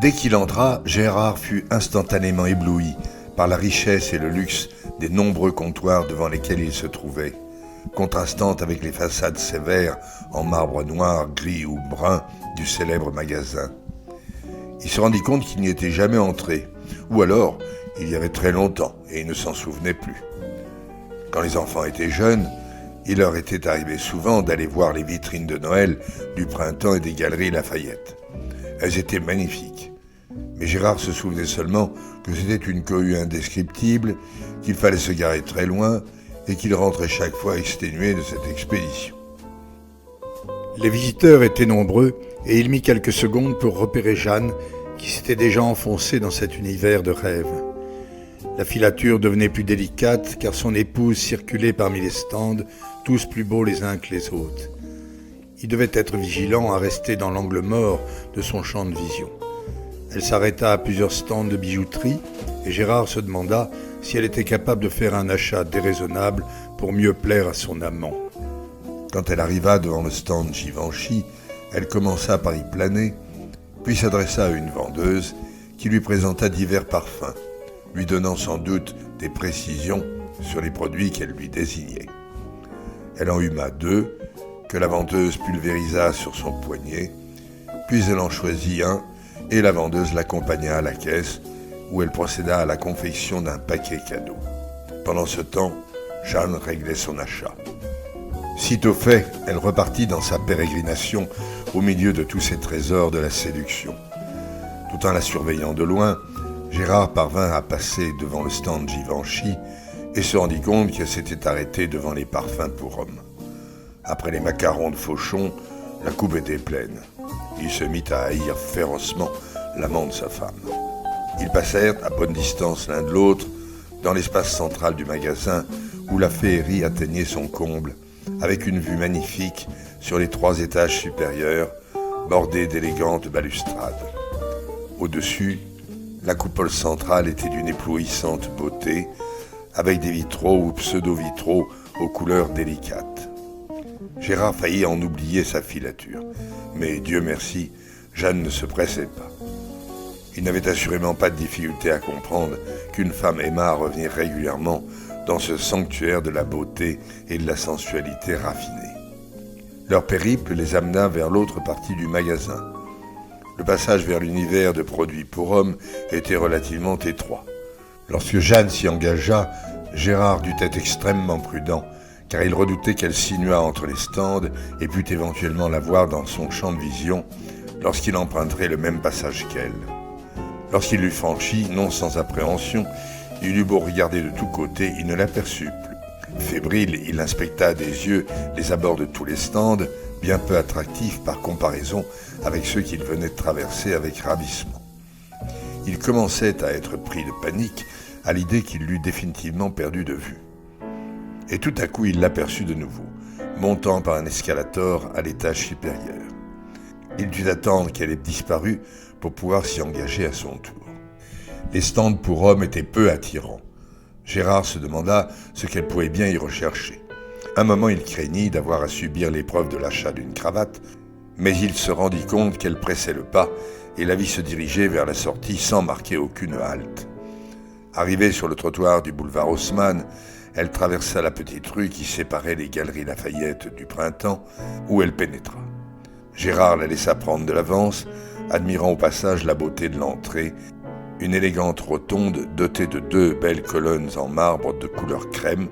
Dès qu'il entra, Gérard fut instantanément ébloui par la richesse et le luxe des nombreux comptoirs devant lesquels il se trouvait, contrastant avec les façades sévères en marbre noir, gris ou brun du célèbre magasin. Il se rendit compte qu'il n'y était jamais entré, ou alors il y avait très longtemps et il ne s'en souvenait plus. Quand les enfants étaient jeunes, il leur était arrivé souvent d'aller voir les vitrines de Noël, du printemps et des galeries Lafayette. Elles étaient magnifiques, mais Gérard se souvenait seulement que c'était une cohue indescriptible, qu'il fallait se garer très loin et qu'il rentrait chaque fois exténué de cette expédition. Les visiteurs étaient nombreux et il mit quelques secondes pour repérer Jeanne, qui s'était déjà enfoncée dans cet univers de rêve. La filature devenait plus délicate car son épouse circulait parmi les stands, tous plus beaux les uns que les autres. Il devait être vigilant à rester dans l'angle mort de son champ de vision. Elle s'arrêta à plusieurs stands de bijouterie et Gérard se demanda si elle était capable de faire un achat déraisonnable pour mieux plaire à son amant. Quand elle arriva devant le stand Givenchy, elle commença par y planer, puis s'adressa à une vendeuse qui lui présenta divers parfums, lui donnant sans doute des précisions sur les produits qu'elle lui désignait. Elle en huma 2, que la vendeuse pulvérisa sur son poignet, puis elle en choisit un, et la vendeuse l'accompagna à la caisse, où elle procéda à la confection d'un paquet cadeau. Pendant ce temps, Jeanne réglait son achat. Sitôt fait, elle repartit dans sa pérégrination au milieu de tous ces trésors de la séduction. Tout en la surveillant de loin, Gérard parvint à passer devant le stand Givenchy et se rendit compte qu'elle s'était arrêtée devant les parfums pour hommes. Après les macarons de Fauchon, la coupe était pleine. Il se mit à haïr férocement l'amant de sa femme. Ils passèrent à bonne distance l'un de l'autre dans l'espace central du magasin où la féerie atteignait son comble, avec une vue magnifique sur les 3 étages supérieurs, bordés d'élégantes balustrades. Au-dessus, la coupole centrale était d'une éblouissante beauté, avec des vitraux ou pseudo-vitraux aux couleurs délicates. Gérard faillit en oublier sa filature, mais Dieu merci, Jeanne ne se pressait pas. Il n'avait assurément pas de difficulté à comprendre qu'une femme aimât à revenir régulièrement dans ce sanctuaire de la beauté et de la sensualité raffinée. Leur périple les amena vers l'autre partie du magasin. Le passage vers l'univers de produits pour hommes était relativement étroit. Lorsque Jeanne s'y engagea, Gérard dut être extrêmement prudent, car il redoutait qu'elle sinuât entre les stands et pût éventuellement la voir dans son champ de vision lorsqu'il emprunterait le même passage qu'elle. Lorsqu'il l'eut franchi, non sans appréhension, il eut beau regarder de tous côtés, il ne l'aperçut plus. Fébrile, il inspecta des yeux les abords de tous les stands, bien peu attractifs par comparaison avec ceux qu'il venait de traverser avec ravissement. Il commençait à être pris de panique à l'idée qu'il l'eût définitivement perdu de vue. Et tout à coup, il l'aperçut de nouveau, montant par un escalator à l'étage supérieur. Il dut attendre qu'elle ait disparu pour pouvoir s'y engager à son tour. Les stands pour hommes étaient peu attirants. Gérard se demanda ce qu'elle pouvait bien y rechercher. Un moment, il craignit d'avoir à subir l'épreuve de l'achat d'une cravate, mais il se rendit compte qu'elle pressait le pas et la vit se diriger vers la sortie sans marquer aucune halte. Arrivée sur le trottoir du boulevard Haussmann, elle traversa la petite rue qui séparait les galeries Lafayette du printemps, où elle pénétra. Gérard la laissa prendre de l'avance, admirant au passage la beauté de l'entrée, une élégante rotonde dotée de 2 belles colonnes en marbre de couleur crème,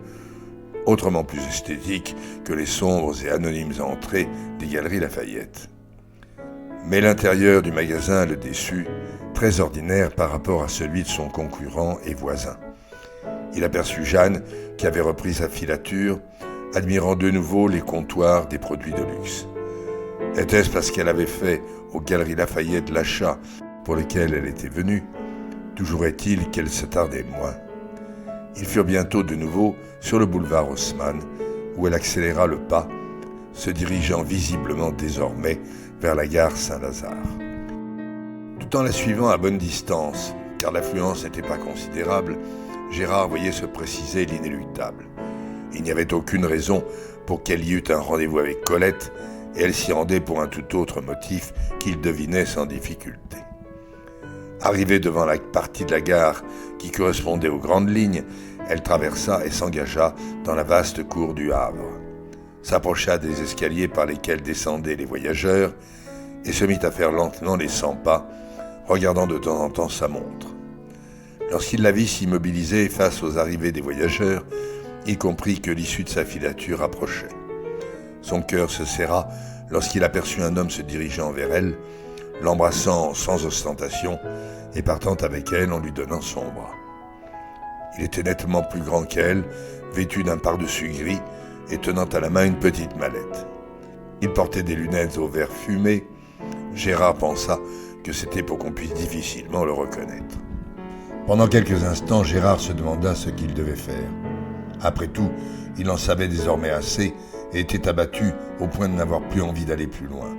autrement plus esthétique que les sombres et anonymes entrées des galeries Lafayette. Mais l'intérieur du magasin le déçut, très ordinaire par rapport à celui de son concurrent et voisin. Il aperçut Jeanne, qui avait repris sa filature, admirant de nouveau les comptoirs des produits de luxe. Était-ce parce qu'elle avait fait aux galeries Lafayette l'achat pour lequel elle était venue? Toujours est-il qu'elle se tardait moins. Ils furent bientôt de nouveau sur le boulevard Haussmann, où elle accéléra le pas, se dirigeant visiblement désormais vers la gare Saint-Lazare. Tout en la suivant à bonne distance, car l'affluence n'était pas considérable, Gérard voyait se préciser l'inéluctable. Il n'y avait aucune raison pour qu'elle y eût un rendez-vous avec Colette, et elle s'y rendait pour un tout autre motif qu'il devinait sans difficulté. Arrivée devant la partie de la gare qui correspondait aux grandes lignes, elle traversa et s'engagea dans la vaste cour du Havre, s'approcha des escaliers par lesquels descendaient les voyageurs et se mit à faire lentement les 100 pas, regardant de temps en temps sa montre. Lorsqu'il la vit s'immobiliser face aux arrivées des voyageurs, il comprit que l'issue de sa filature approchait. Son cœur se serra lorsqu'il aperçut un homme se dirigeant vers elle, l'embrassant sans ostentation et partant avec elle en lui donnant son bras. Il était nettement plus grand qu'elle, vêtu d'un pardessus gris et tenant à la main une petite mallette. Il portait des lunettes aux verres fumés. Gérard pensa que c'était pour qu'on puisse difficilement le reconnaître. Pendant quelques instants, Gérard se demanda ce qu'il devait faire. Après tout, il en savait désormais assez et était abattu au point de n'avoir plus envie d'aller plus loin.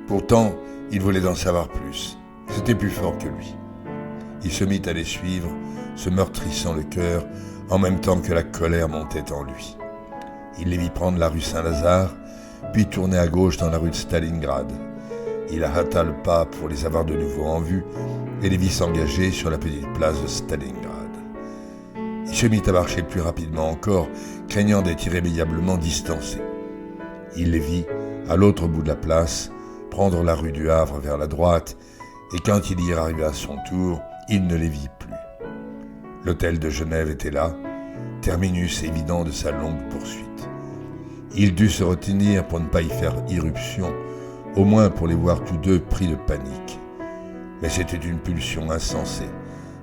Pourtant, il voulait en savoir plus. C'était plus fort que lui. Il se mit à les suivre, se meurtrissant le cœur, en même temps que la colère montait en lui. Il les vit prendre la rue Saint-Lazare, puis tourner à gauche dans la rue de Stalingrad. Il hâta le pas pour les avoir de nouveau en vue et les vit s'engager sur la petite place de Stalingrad. Il se mit à marcher plus rapidement encore, craignant d'être irrémédiablement distancé. Il les vit, à l'autre bout de la place, prendre la rue du Havre vers la droite, et quand il y arriva à son tour, il ne les vit plus. L'hôtel de Genève était là, terminus évident de sa longue poursuite. Il dut se retenir pour ne pas y faire irruption, au moins pour les voir tous deux pris de panique. Mais c'était une pulsion insensée,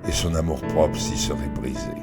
et son amour-propre s'y serait brisé.